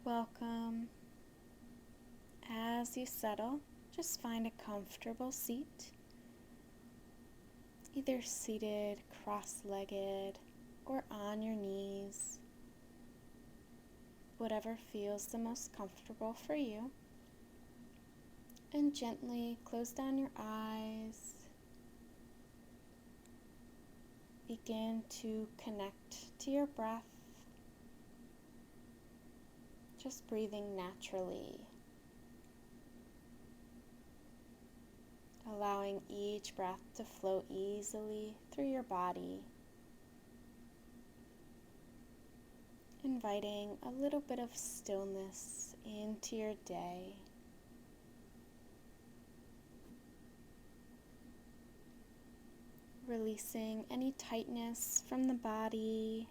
welcome. As you settle, just find a comfortable seat, either seated cross-legged or on your knees, whatever feels the most comfortable for you. And gently close down your eyes. Begin to connect to your breath, just breathing naturally, allowing each breath to flow easily through your body, inviting a little bit of stillness into your day. Releasing any tightness from the body.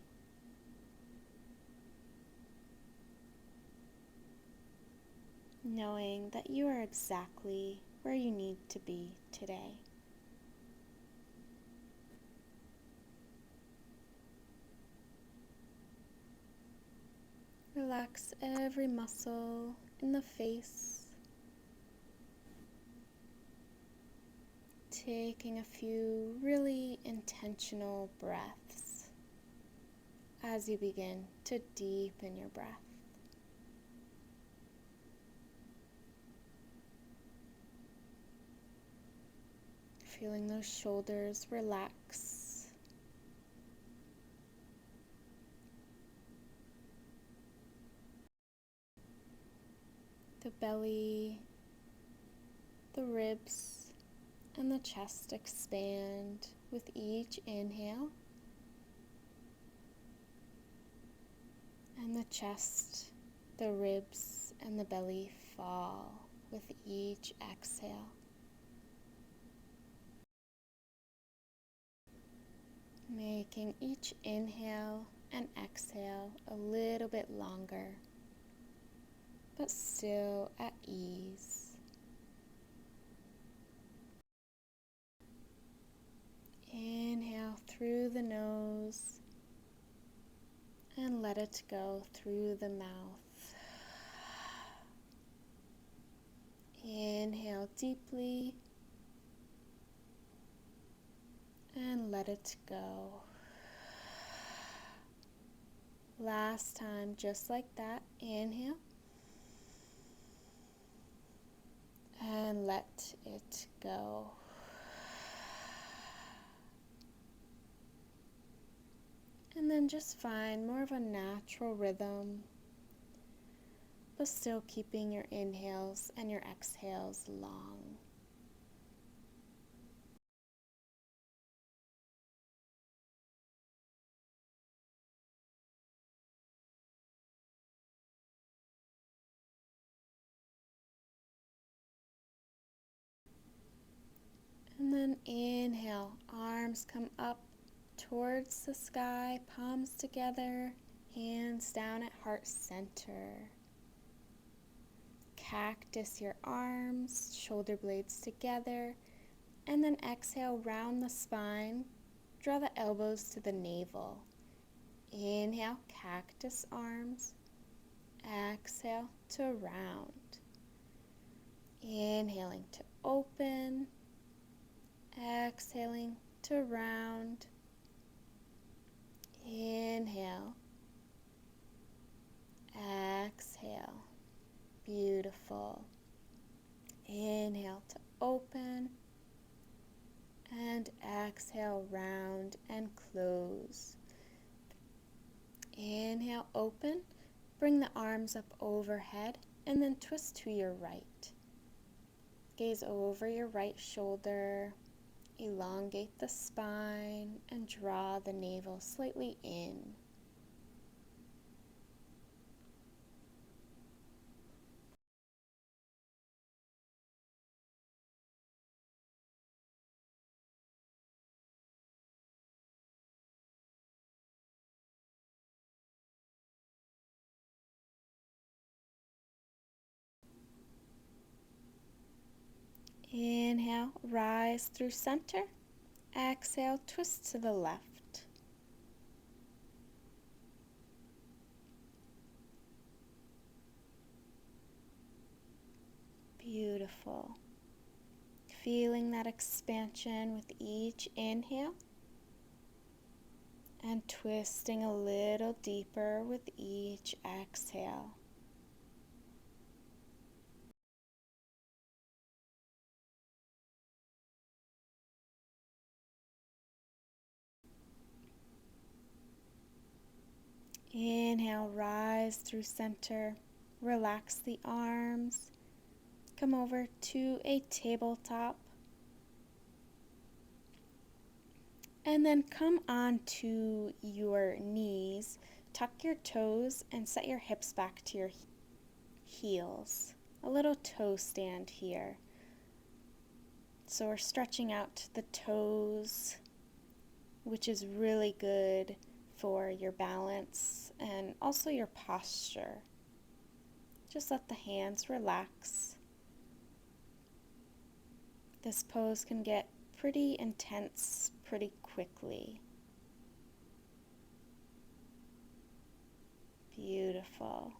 Knowing that you are exactly where you need to be today. Relax every muscle in the face. Taking a few really intentional breaths as you begin to deepen your breath. Feeling those shoulders relax. The belly, the ribs, and the chest expand with each inhale. And the chest, the ribs, and the belly fall with each exhale. Making each inhale and exhale a little bit longer, but still at ease. Inhale through the nose and let it go through the mouth. Inhale deeply and let it go. Last time, just like that. Inhale and let it go. And then just find more of a natural rhythm, but still keeping your inhales and your exhales long. And then inhale, arms come up towards the sky, palms together, hands down at heart center. Cactus your arms, shoulder blades together, and then exhale, round the spine, draw the elbows to the navel. Inhale, cactus arms, exhale to round. Inhaling to open, exhaling to round. Inhale, exhale. Beautiful. Inhale to open and exhale, round and close. Inhale, open. Bring the arms up overhead and then twist to your right. Gaze over your right shoulder. Elongate the spine and draw the navel slightly in. Inhale, rise through center. Exhale, twist to the left. Beautiful. Feeling that expansion with each inhale and twisting a little deeper with each exhale. Inhale, rise through center. Relax the arms. Come over to a tabletop. And then come onto your knees. Tuck your toes and set your hips back to your heels. A little toe stand here. So we're stretching out the toes, which is really good for your balance and also your posture. Just let the hands relax. This pose can get pretty intense pretty quickly. Beautiful.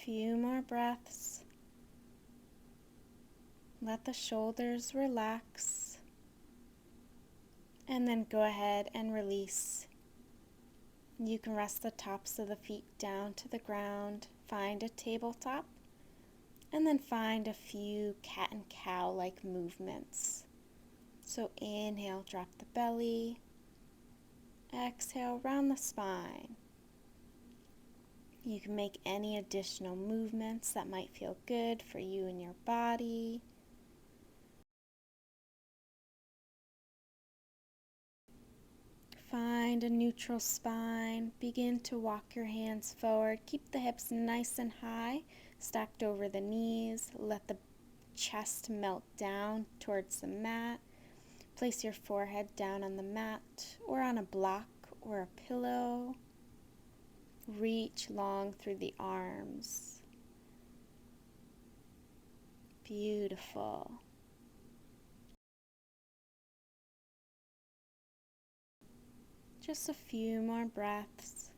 Few more breaths. Let the shoulders relax. And then go ahead and release. You can rest the tops of the feet down to the ground. Find a tabletop. And then find a few cat and cow-like movements. So inhale, drop the belly. Exhale, round the spine. You can make any additional movements that might feel good for you and your body. Find a neutral spine. Begin to walk your hands forward. Keep the hips nice and high, stacked over the knees. Let the chest melt down towards the mat. Place your forehead down on the mat or on a block or a pillow. Reach long through the arms. Beautiful. Just a few more breaths.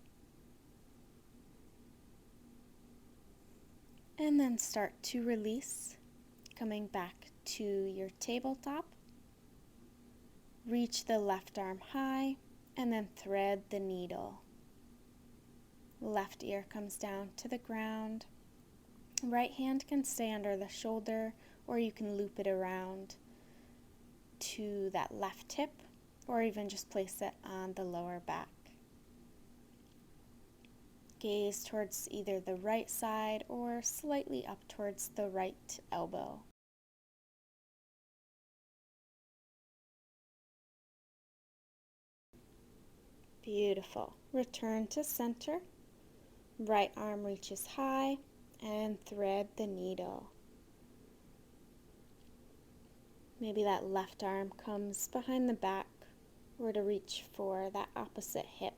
And then start to release, coming back to your tabletop. Reach the left arm high and then thread the needle. Left ear comes down to the ground. Right hand can stay under the shoulder, or you can loop it around to that left hip, or even just place it on the lower back. Gaze towards either the right side or slightly up towards the right elbow. Beautiful. Return to center. Right arm reaches high and thread the needle. Maybe that left arm comes behind the back or to reach for that opposite hip.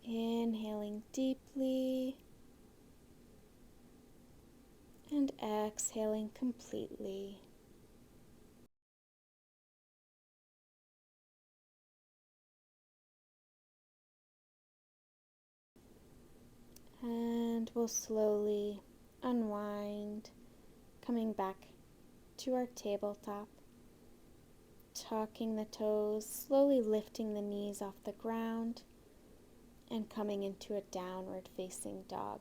Inhaling deeply and exhaling completely. And we'll slowly unwind, coming back to our tabletop, tucking the toes, slowly lifting the knees off the ground, and coming into a downward facing dog.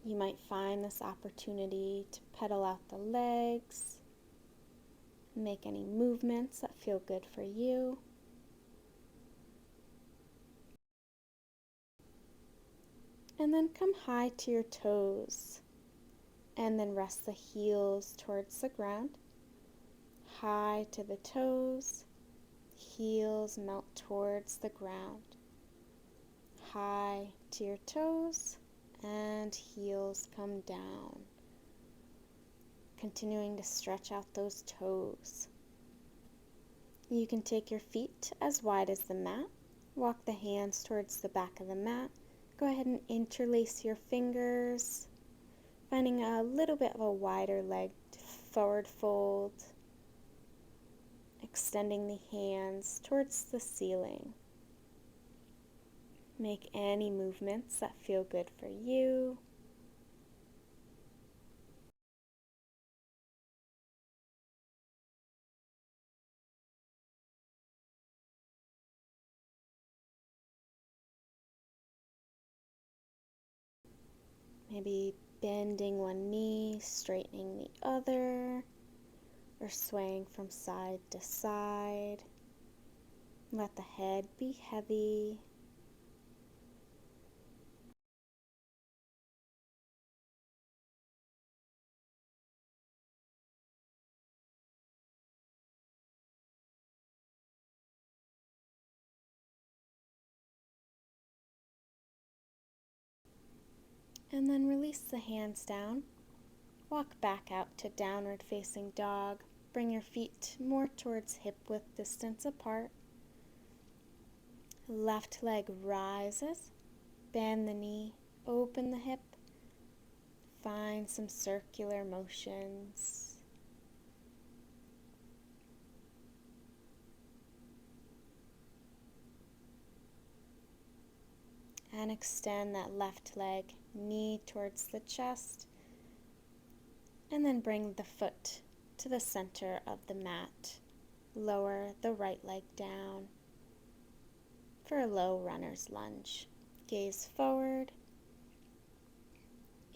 You might find this opportunity to pedal out the legs, make any movements that feel good for you. And then come high to your toes, and then rest the heels towards the ground. High to the toes, heels melt towards the ground. High to your toes, and heels come down. Continuing to stretch out those toes. You can take your feet as wide as the mat. Walk the hands towards the back of the mat. Go ahead and interlace your fingers, finding a little bit of a wider leg forward fold, extending the hands towards the ceiling. Make any movements that feel good for you. Maybe bending one knee, straightening the other, or swaying from side to side. Let the head be heavy. And then release the hands down. Walk back out to downward facing dog. Bring your feet more towards hip width distance apart. Left leg rises. Bend the knee. Open the hip. Find some circular motions. And extend that left leg, knee towards the chest. And then bring the foot to the center of the mat. Lower the right leg down for a low runner's lunge. Gaze forward.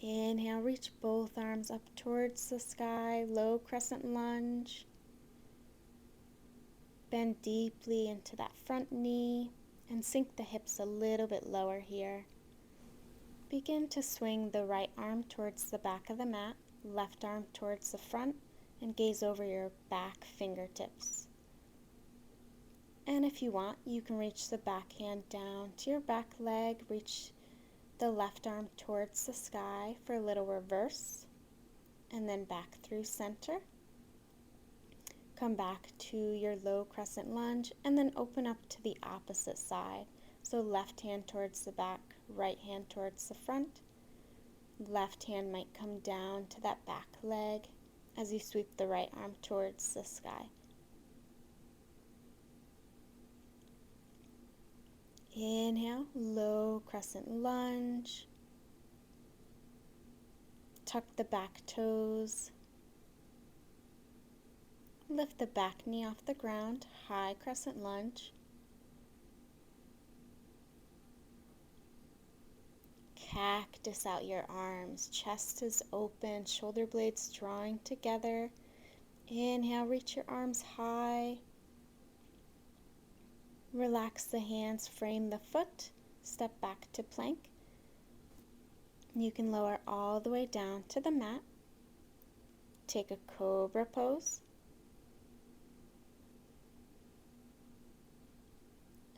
Inhale, reach both arms up towards the sky, low crescent lunge. Bend deeply into that front knee and sink the hips a little bit lower here. Begin to swing the right arm towards the back of the mat, left arm towards the front, and gaze over your back fingertips. And if you want, you can reach the back hand down to your back leg, reach the left arm towards the sky for a little reverse, and then back through center. Come back to your low crescent lunge, and then open up to the opposite side. So left hand towards the back, right hand towards the front. Left hand might come down to that back leg as you sweep the right arm towards the sky. Inhale, low crescent lunge. Tuck the back toes. Lift the back knee off the ground, high crescent lunge. Cactus out your arms, chest is open, shoulder blades drawing together. Inhale, reach your arms high. Relax the hands, frame the foot, step back to plank. You can lower all the way down to the mat. Take a cobra pose.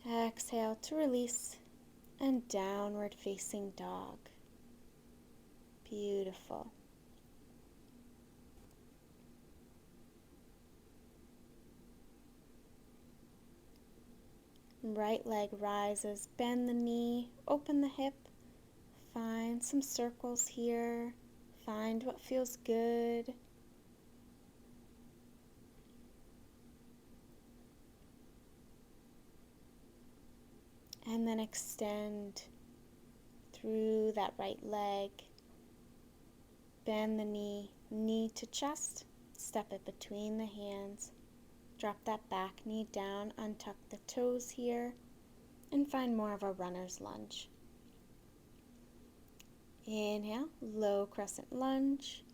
Exhale to release and downward facing dog. Beautiful. Right leg rises, bend the knee, open the hip, find some circles here, find what feels good. And then extend through that right leg, bend the knee, knee to chest, step it between the hands. Drop that back knee down, untuck the toes here, and find more of a runner's lunge. Inhale, low crescent lunge.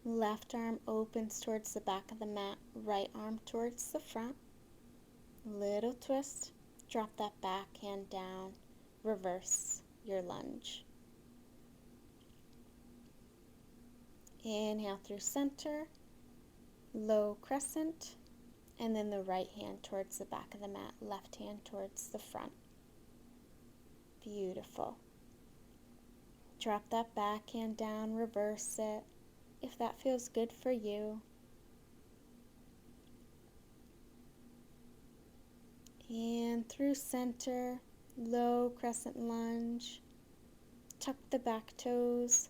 Left arm opens towards the back of the mat, right arm towards the front. Little twist, drop that back hand down, reverse your lunge. Inhale through center, low crescent, and then the right hand towards the back of the mat, left hand towards the front. Beautiful. Drop that back hand down, reverse it, if that feels good for you. And through center, low crescent lunge. Tuck the back toes.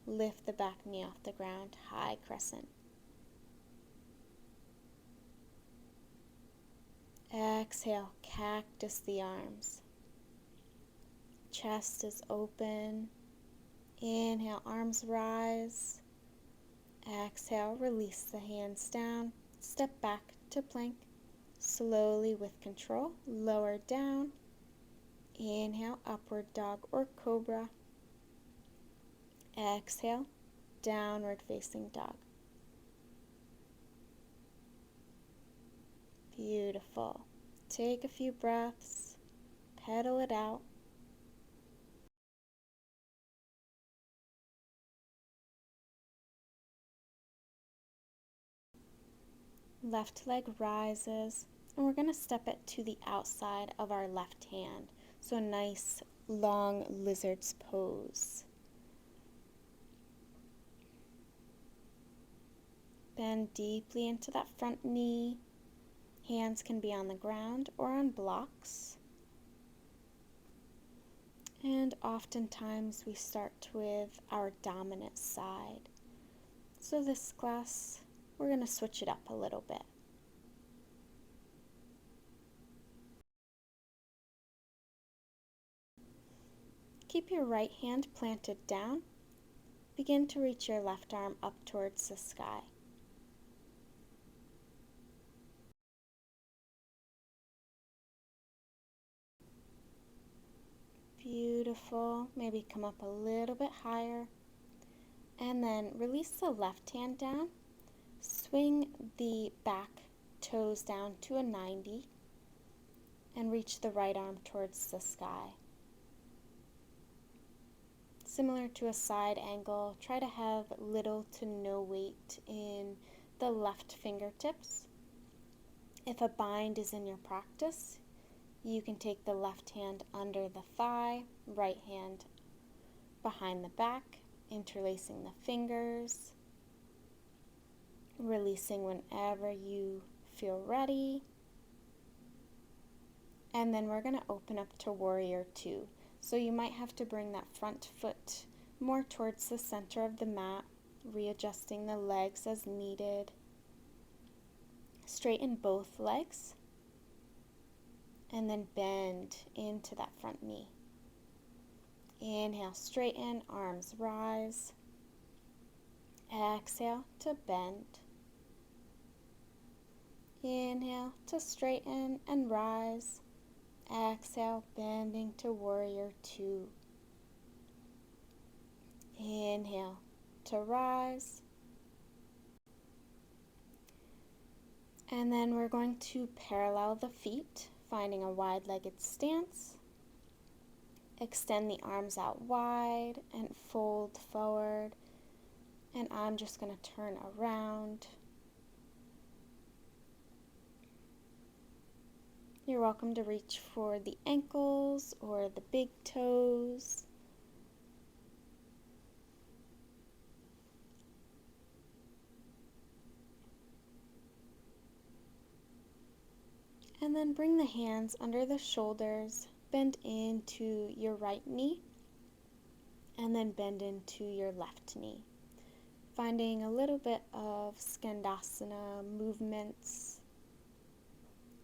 Lift the back knee off the ground, high crescent. Exhale, cactus the arms. Chest is open. Inhale, arms rise. Exhale, release the hands down. Step back to plank. Slowly with control, lower down. Inhale, upward dog or cobra. Exhale, downward facing dog. Beautiful. Take a few breaths, pedal it out. Left leg rises, and we're going to step it to the outside of our left hand. So a nice long lizard's pose. Bend deeply into that front knee. Hands can be on the ground or on blocks. And oftentimes we start with our dominant side. So this class, we're going to switch it up a little bit. Keep your right hand planted down. Begin to reach your left arm up towards the sky. Beautiful. Maybe come up a little bit higher. And then release the left hand down. Swing the back toes down to a 90 and reach the right arm towards the sky. Similar to a side angle, try to have little to no weight in the left fingertips. If a bind is in your practice, you can take the left hand under the thigh, right hand behind the back, interlacing the fingers, releasing whenever you feel ready. And then we're going to open up to Warrior Two. So you might have to bring that front foot more towards the center of the mat, readjusting the legs as needed. Straighten both legs, and then bend into that front knee. Inhale, straighten, arms rise. Exhale to bend. Inhale to straighten and rise. Exhale, bending to Warrior Two. Inhale to rise. And then we're going to parallel the feet, finding a wide-legged stance. Extend the arms out wide and fold forward. And I'm just going to turn around. You're welcome to reach for the ankles or the big toes. And then bring the hands under the shoulders, bend into your right knee, and then bend into your left knee. Finding a little bit of Skandasana movements,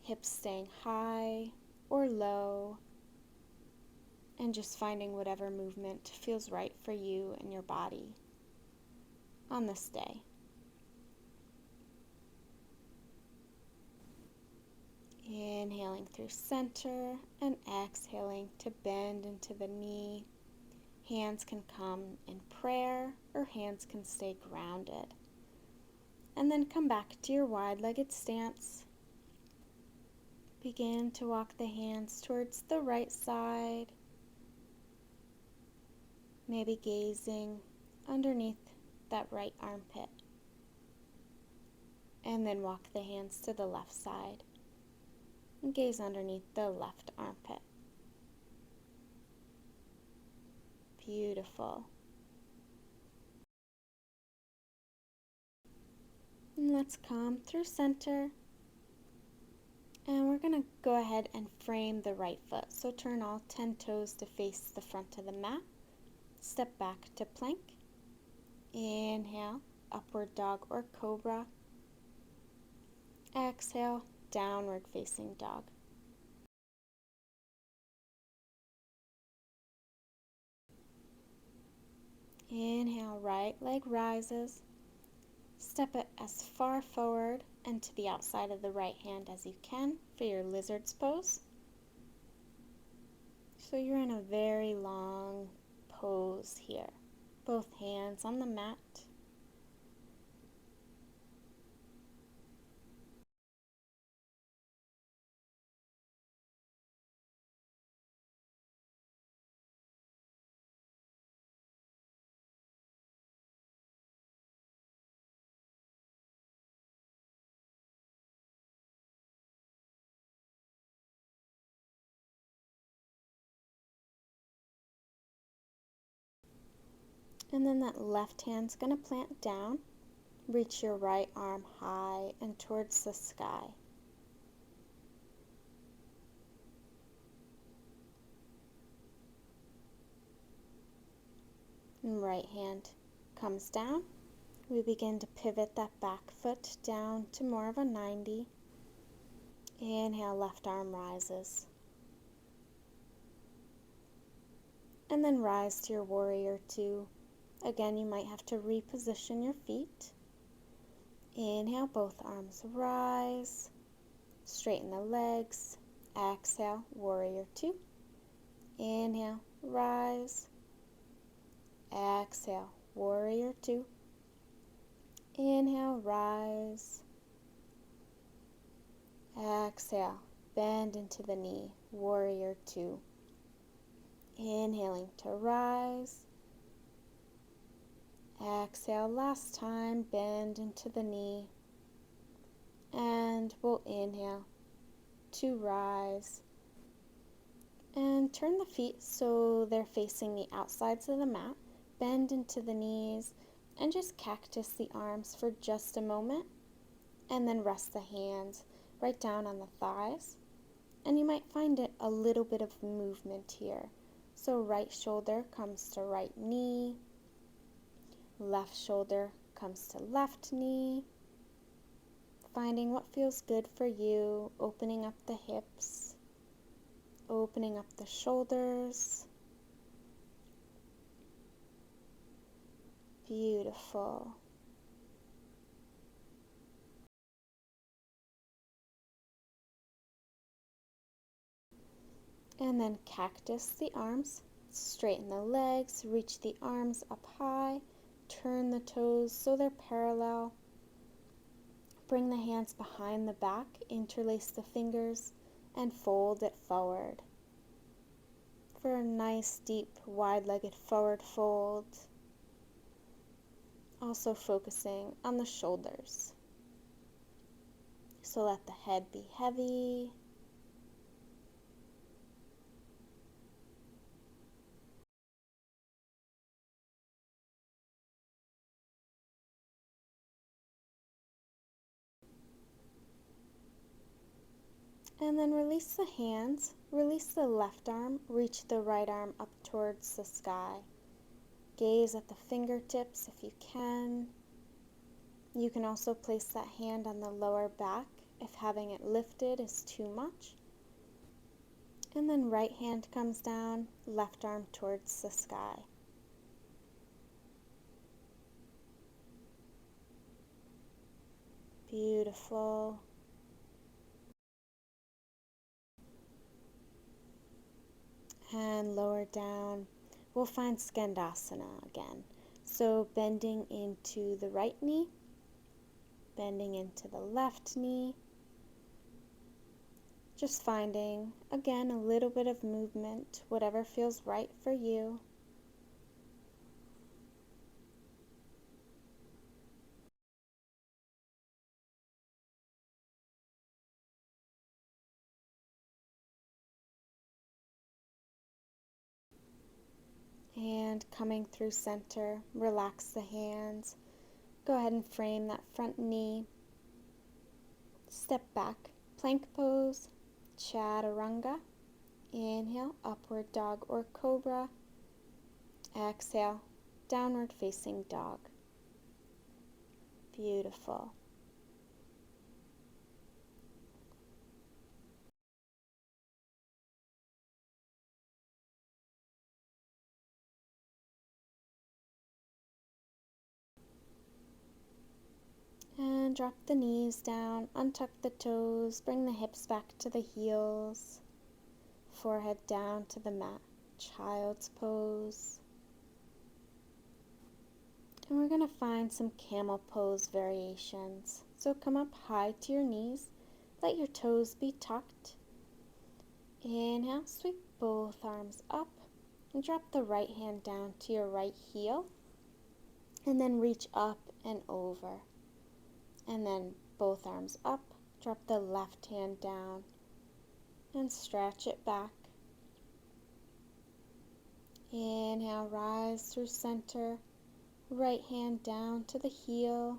hips staying high or low, and just finding whatever movement feels right for you and your body on this day. Inhaling through center and exhaling to bend into the knee. Hands can come in prayer or hands can stay grounded. And then come back to your wide-legged stance. Begin to walk the hands towards the right side, maybe gazing underneath that right armpit. And then walk the hands to the left side and gaze underneath the left armpit. Beautiful. And let's come through center And we're going to go ahead and frame the right foot. So turn all 10 toes to face the front of the mat. Step back to plank. Inhale, upward dog or cobra. Exhale, downward facing dog. Inhale, right leg rises. Step it as far forward and to the outside of the right hand as you can for your lizard's pose. So you're in a very long pose here. Both hands on the mat. And then that left hand's going to plant down. Reach your right arm high and towards the sky. And right hand comes down. We begin to pivot that back foot down to more of a 90. Inhale, left arm rises. And then rise to your warrior two. Again, you might have to reposition your feet. Inhale, both arms rise. Straighten the legs. Exhale, warrior two. Inhale, rise. Exhale, warrior two. Inhale, rise. Exhale, bend into the knee, warrior two. Inhaling to rise. Exhale, last time, bend into the knee. And we'll inhale to rise. And turn the feet so they're facing the outsides of the mat. Bend into the knees and just cactus the arms for just a moment. And then rest the hands right down on the thighs. And you might find it a little bit of movement here. So right shoulder comes to right knee. Left shoulder comes to left knee. Finding what feels good for you, opening up the hips, opening up the shoulders. Beautiful. And then cactus the arms, straighten the legs, reach the arms up high, turn the toes so they're parallel. Bring the hands behind the back, interlace the fingers, and fold it forward. For a nice, deep, wide-legged forward fold. Also focusing on the shoulders. So let the head be heavy. And then release the hands, release the left arm, reach the right arm up towards the sky. Gaze at the fingertips if you can. You can also place that hand on the lower back if having it lifted is too much. And then right hand comes down, left arm towards the sky. Beautiful. And lower down, we'll find Skandasana again. So bending into the right knee, bending into the left knee. Just finding, again, a little bit of movement, whatever feels right for you. And coming through center, relax the hands. Go ahead and frame that front knee. Step back plank pose, chaturanga. Inhale, upward dog or cobra. Exhale, downward facing dog. Beautiful. And drop the knees down, untuck the toes, bring the hips back to the heels, forehead down to the mat, child's pose. And we're going to find some camel pose variations. So come up high to your knees, let your toes be tucked. Inhale, sweep both arms up, and drop the right hand down to your right heel, and then reach up and over. And then both arms up, drop the left hand down, and stretch it back. Inhale, rise through center, right hand down to the heel.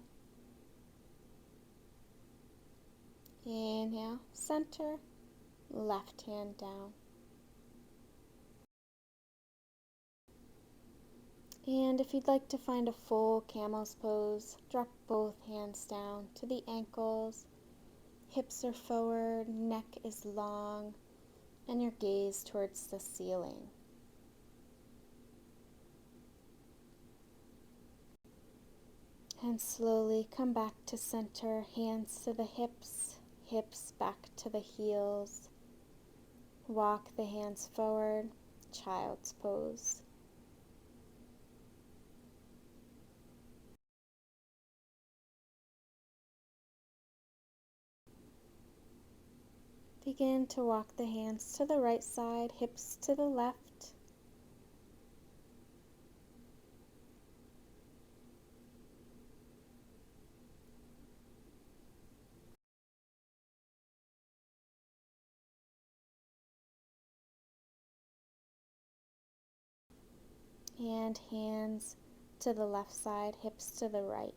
Inhale, center, left hand down. And if you'd like to find a full camel's pose, drop both hands down to the ankles. Hips are forward, neck is long, and your gaze towards the ceiling. And slowly come back to center, hands to the hips, hips back to the heels. Walk the hands forward, child's pose. Begin to walk the hands to the right side, hips to the left. And hands to the left side, hips to the right.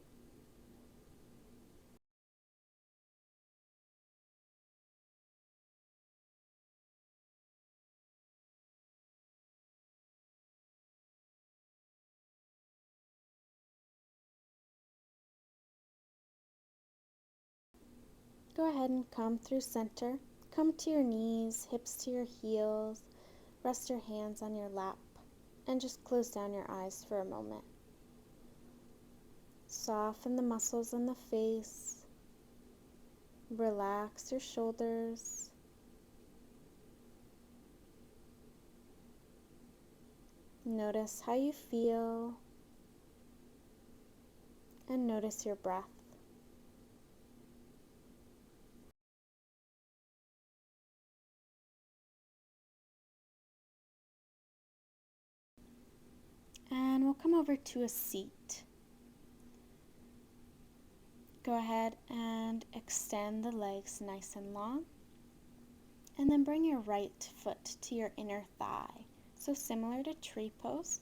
Go ahead and come through center. Come to your knees, hips to your heels. Rest your hands on your lap and just close down your eyes for a moment. Soften the muscles in the face. Relax your shoulders. Notice how you feel and notice your breath. And we'll come over to a seat. Go ahead and extend the legs nice and long. And then bring your right foot to your inner thigh. So similar to tree pose.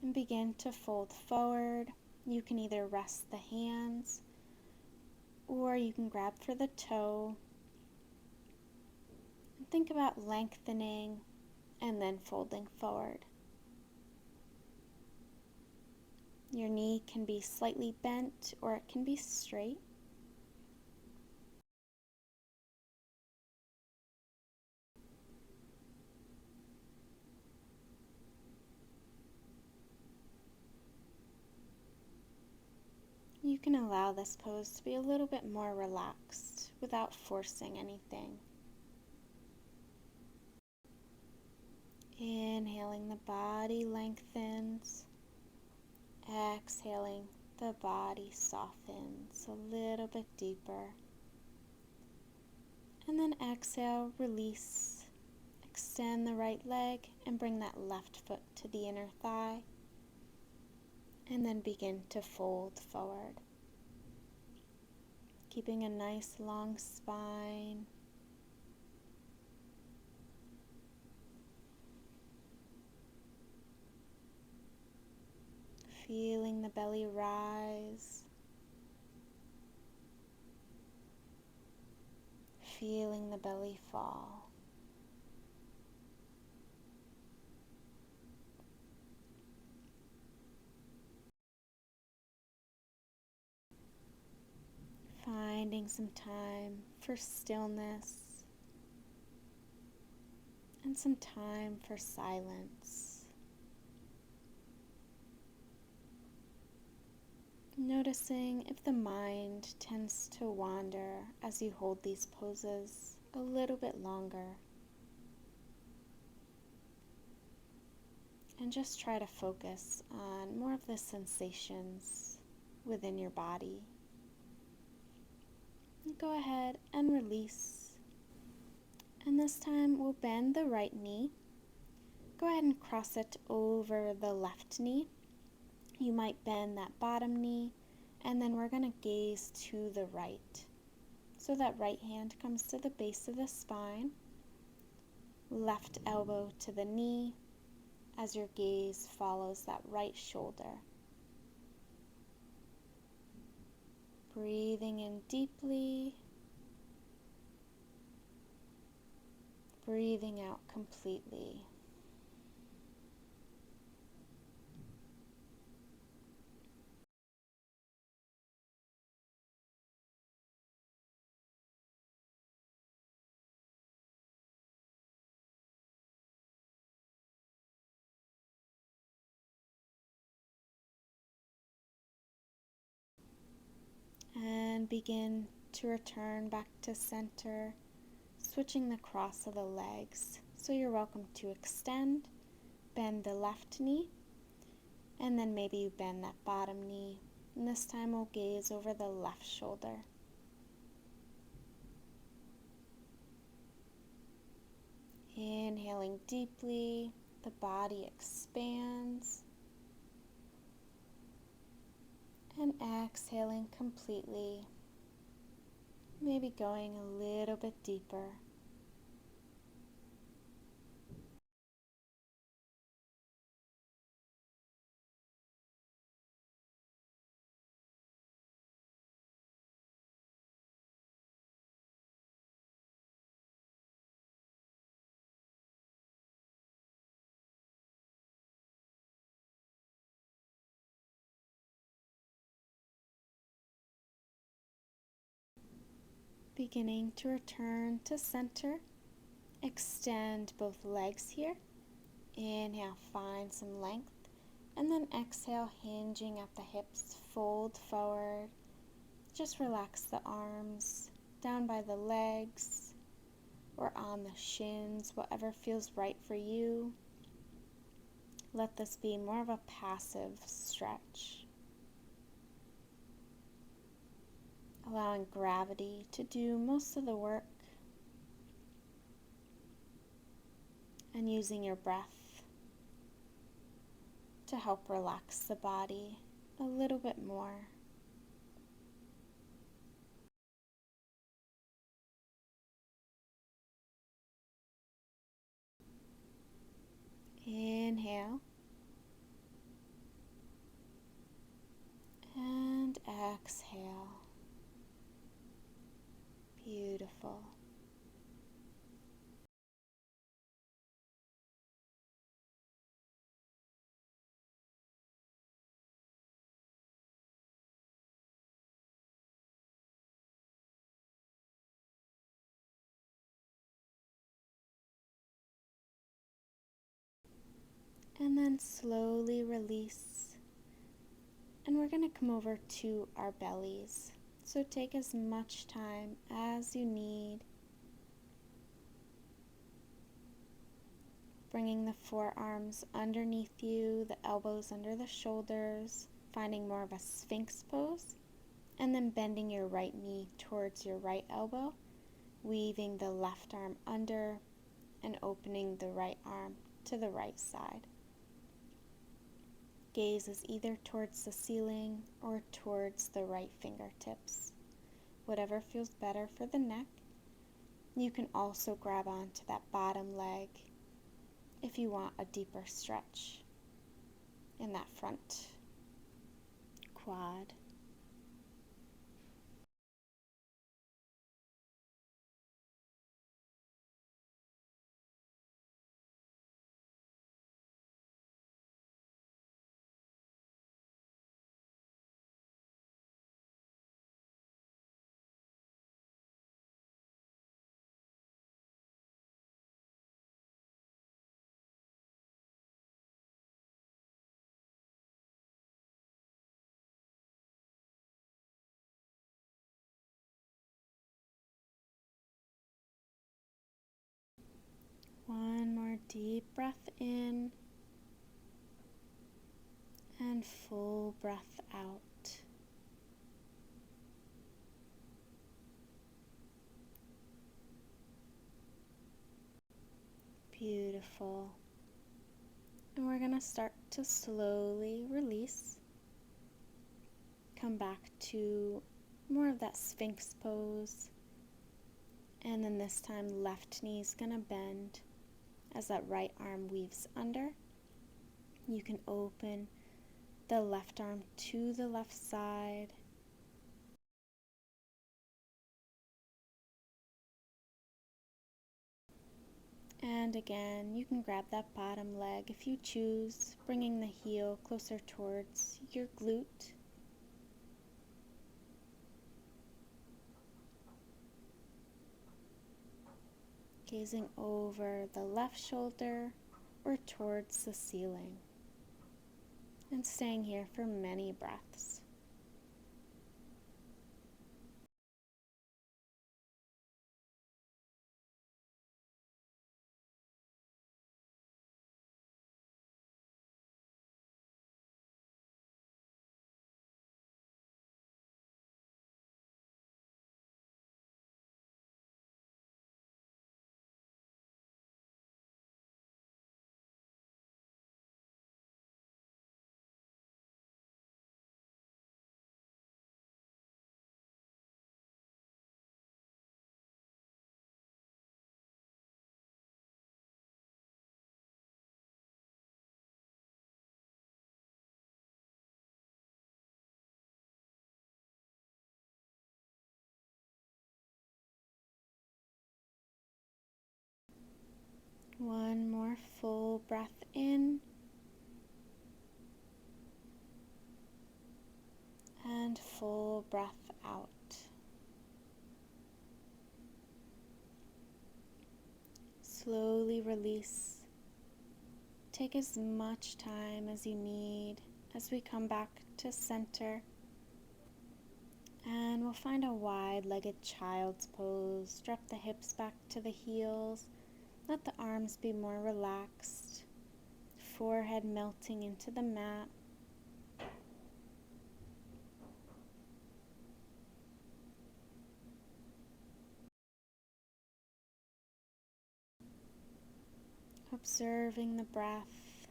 And begin to fold forward. You can either rest the hands or you can grab for the toe. And think about lengthening and then folding forward. Your knee can be slightly bent or it can be straight. You can allow this pose to be a little bit more relaxed without forcing anything. Inhaling, the body lengthens. Exhaling, the body softens a little bit deeper. And then exhale, release. Extend the right leg and bring that left foot to the inner thigh. And then begin to fold forward. Keeping a nice long spine. Feeling the belly rise. feeling the belly fall. Finding some time for stillness and some time for silence. Noticing if the mind tends to wander as you hold these poses a little bit longer. And just try to focus on more of the sensations within your body. Go ahead and release. And this time we'll bend the right knee. Go ahead and cross it over the left knee. You might bend that bottom knee, and then we're going to gaze to the right. So that right hand comes to the base of the spine, left elbow to the knee as your gaze follows that right shoulder. Breathing in deeply, breathing out completely. And begin to return back to center, switching the cross of the legs. So you're welcome to extend, bend the left knee, and then maybe you bend that bottom knee. And this time we'll gaze over the left shoulder. Inhaling deeply, the body expands. And exhaling completely, maybe going a little bit deeper. Beginning to return to center. Extend both legs here. Inhale, find some length. And then exhale, hinging at the hips, fold forward. Just relax the arms down by the legs or on the shins, whatever feels right for you. Let this be more of a passive stretch. Allowing gravity to do most of the work and using your breath to help relax the body a little bit more. Inhale and exhale. Beautiful. And then slowly release. And we're going to come over to our bellies. So take as much time as you need. Bringing the forearms underneath you, the elbows under the shoulders, finding more of a sphinx pose. And then bending your right knee towards your right elbow, weaving the left arm under and opening the right arm to the right side. Gaze is either towards the ceiling or towards the right fingertips. Whatever feels better for the neck. You can also grab onto that bottom leg if you want a deeper stretch in that front quad. One more deep breath in and full breath out. Beautiful. And we're going to start to slowly release. Come back to more of that Sphinx pose. And then this time, left knee is going to bend as that right arm weaves under. You can open the left arm to the left side. And again, you can grab that bottom leg if you choose, bringing the heel closer towards your glute. Gazing over the left shoulder or towards the ceiling. And staying here for many breaths. One more full breath in and full breath out. Slowly release. Take as much time as you need as we come back to center. And we'll find a wide-legged child's pose. Drop the hips back to the heels. Let the arms be more relaxed. Forehead melting into the mat. Observing the breath.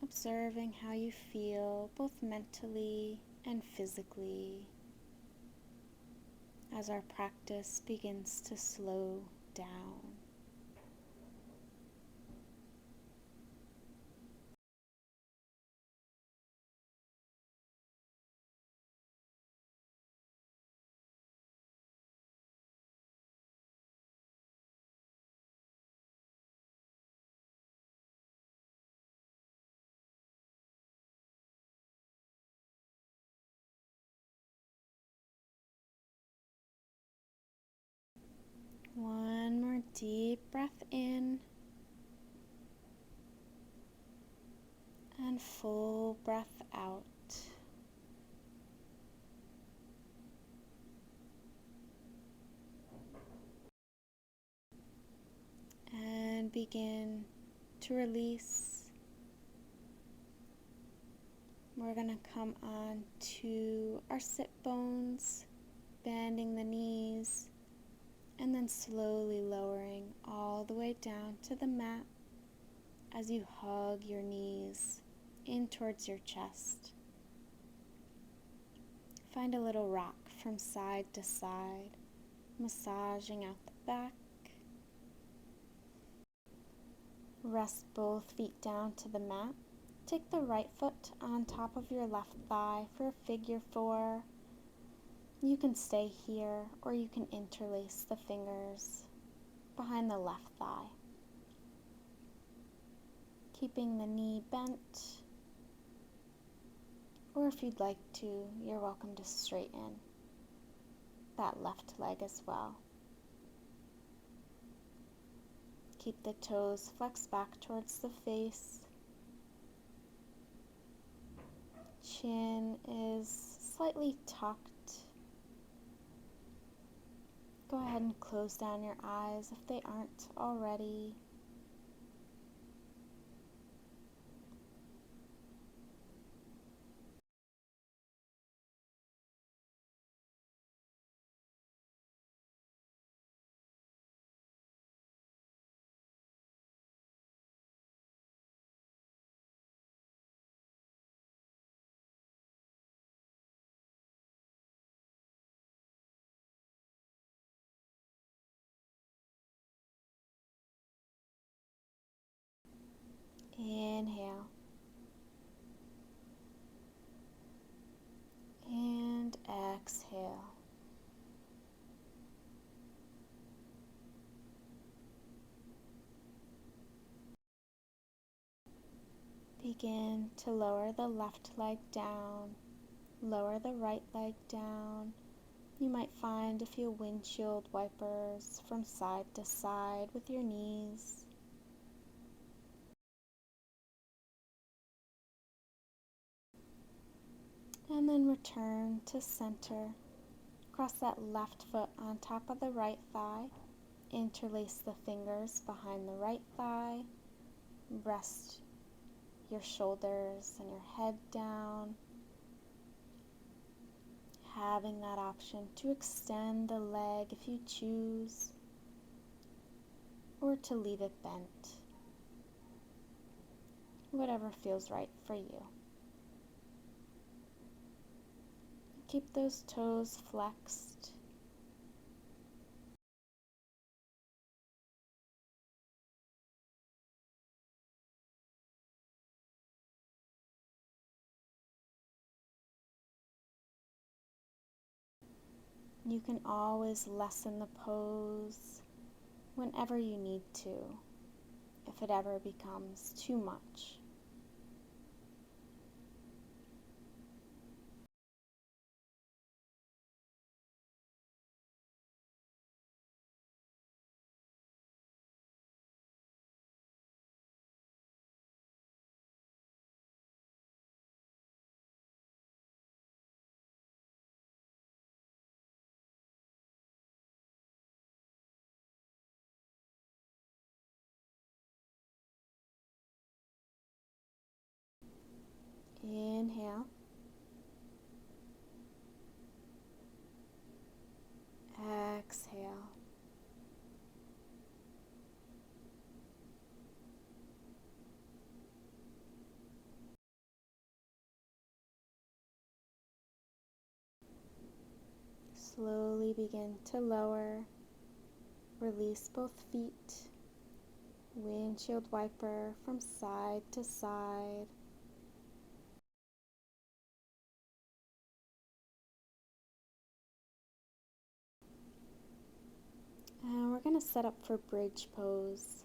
Observing how you feel, both mentally and physically, as our practice begins to slow down. One more deep breath in and full breath out. And begin to release. We're going to come on to our sit bones, bending the knees, and then slowly lowering all the way down to the mat as you hug your knees in towards your chest. Find a little rock from side to side, massaging out the back. Rest both feet down to the mat. Take the right foot on top of your left thigh for a figure 4. You can stay here or you can interlace the fingers behind the left thigh. Keeping the knee bent, or if you'd like to, you're welcome to straighten that left leg as well. Keep the toes flexed back towards the face. Chin is slightly tucked. Go ahead ahead and close down your eyes if they aren't already. Inhale and exhale. Begin to lower the left leg down, lower the right leg down. You might find a few windshield wipers from side to side with your knees. And then return to center. Cross that left foot on top of the right thigh. Interlace the fingers behind the right thigh. Rest your shoulders and your head down. Having that option to extend the leg if you choose, or to leave it bent. Whatever feels right for you. Keep those toes flexed. You can always lessen the pose whenever you need to, if it ever becomes too much. Inhale. Exhale. Slowly begin to lower. Release both feet. Windshield wiper from side to side. And we're going to set up for bridge pose.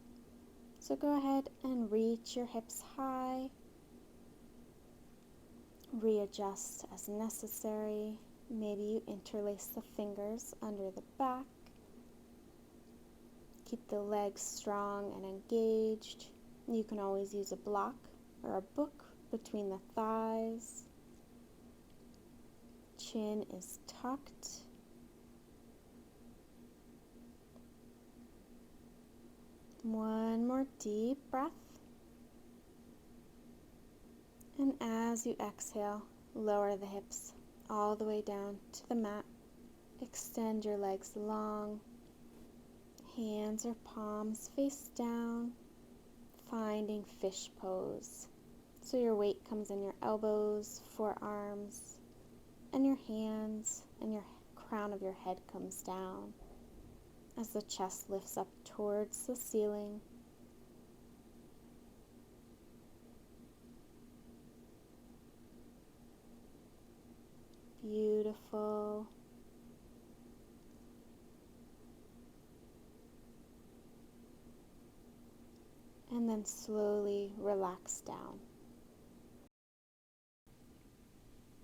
So go ahead and reach your hips high. Readjust as necessary. Maybe you interlace the fingers under the back. Keep the legs strong and engaged. You can always use a block or a book between the thighs. Chin is tucked. One more deep breath. And as you exhale, lower the hips all the way down to the mat. Extend your legs long. Hands or palms face down, finding fish pose. So your weight comes in your elbows, forearms, and your hands, and your crown of your head comes down as the chest lifts up towards the ceiling. Beautiful. And then slowly relax down.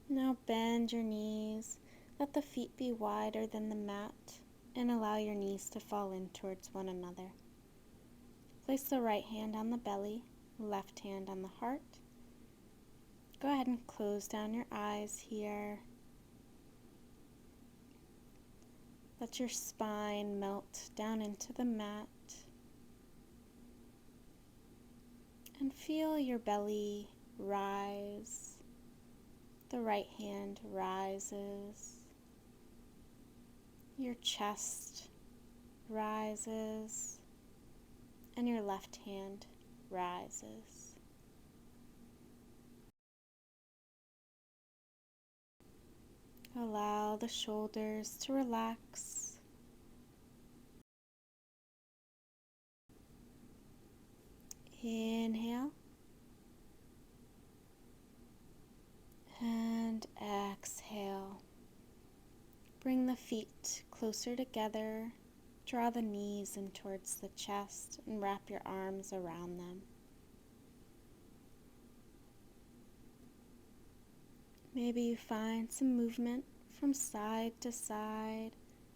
Now bend your knees. Let the feet be wider than the mat and allow your knees to fall in towards one another. Place the right hand on the belly, left hand on the heart. Go ahead and close down your eyes here. Let your spine melt down into the mat and feel your belly rise. The right hand rises. Your chest rises and your left hand rises. Allow the shoulders to relax. Inhale and exhale. Bring the feet closer together. Draw the knees in towards the chest and wrap your arms around them. Maybe you find some movement from side to side.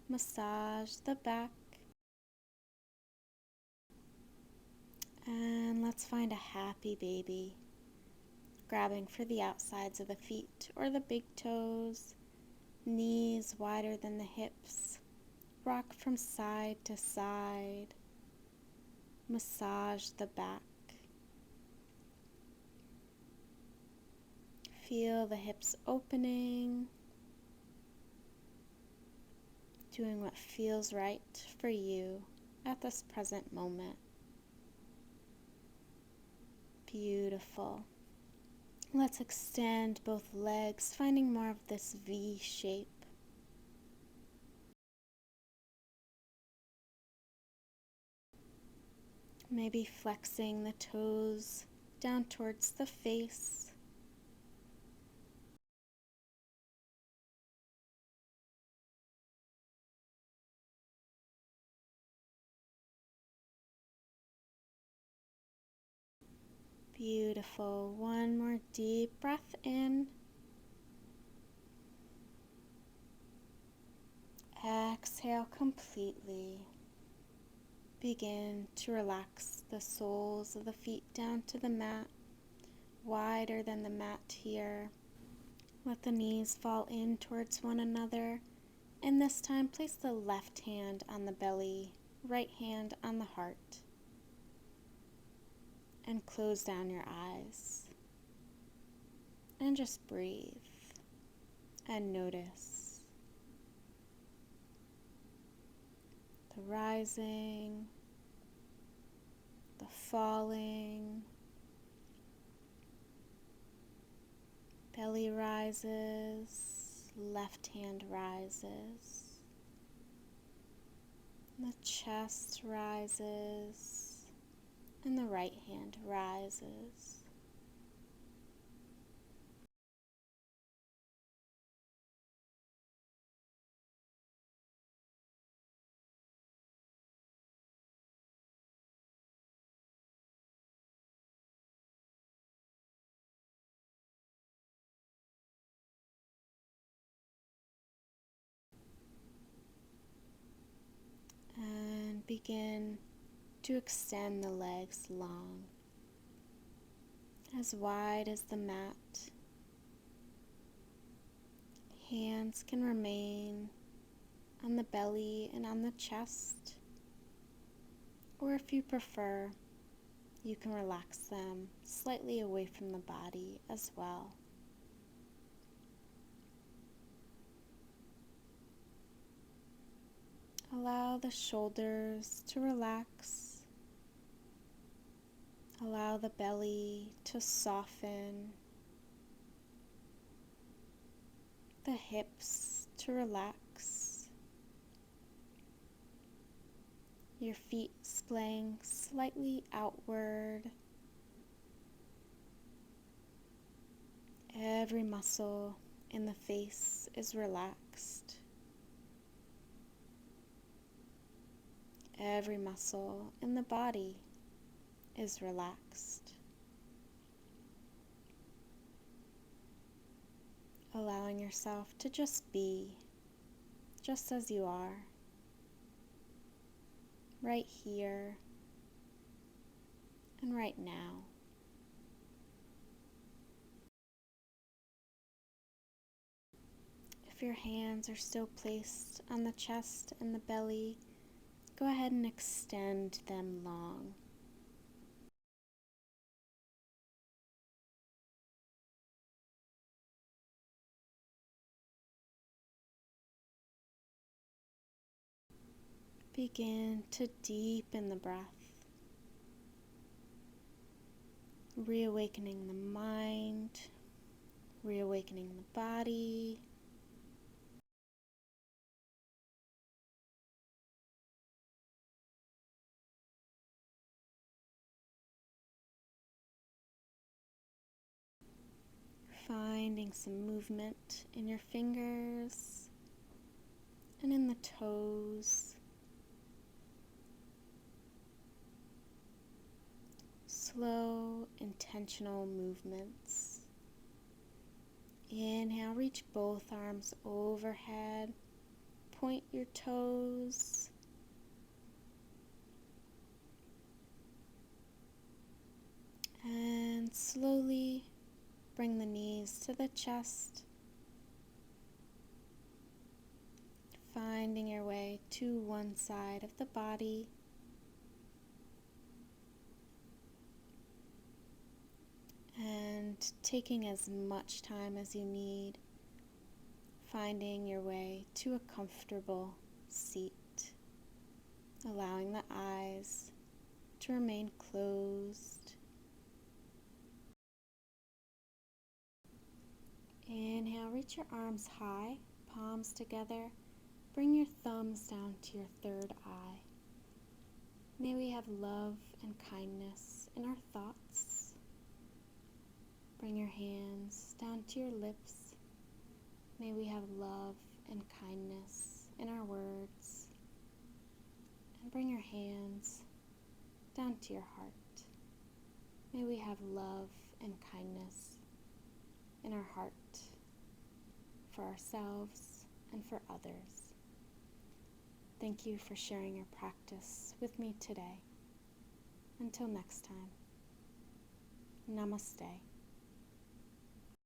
Massage the back. And let's find a happy baby. Grabbing for the outsides of the feet or the big toes. Knees wider than the hips. Rock from side to side. Massage the back. Feel the hips opening. Doing what feels right for you at this present moment. Beautiful. Let's extend both legs, finding more of this V shape. Maybe flexing the toes down towards the face. Beautiful. One more deep breath in. Exhale completely. Begin to relax the soles of the feet down to the mat, wider than the mat here. Let the knees fall in towards one another, and this time place the left hand on the belly, right hand on the heart, and close down your eyes. And just breathe and notice the rising, the falling. Belly rises, left hand rises, the chest rises, and the right hand rises. And begin to extend the legs long, as wide as the mat. Hands can remain on the belly and on the chest, or if you prefer, you can relax them slightly away from the body as well. Allow the shoulders to relax. Allow the belly to soften. The hips to relax. Your feet splaying slightly outward. Every muscle in the face is relaxed. Every muscle in the body is relaxed. Allowing yourself to just be, just as you are, right here and right now. If your hands are still placed on the chest and the belly, go ahead and extend them long. Begin to deepen the breath, reawakening the mind, reawakening the body. Finding some movement in your fingers and in the toes. Slow, intentional movements. Inhale, reach both arms overhead. Point your toes. And slowly bring the knees to the chest. Finding your way to one side of the body. And taking as much time as you need, finding your way to a comfortable seat, allowing the eyes to remain closed. Inhale, reach your arms high, palms together. Bring your thumbs down to your third eye. May we have love and kindness in our thoughts. Bring your hands down to your lips. May we have love and kindness in our words. And bring your hands down to your heart. May we have love and kindness in our heart for ourselves and for others. Thank you for sharing your practice with me today. Until next time, namaste.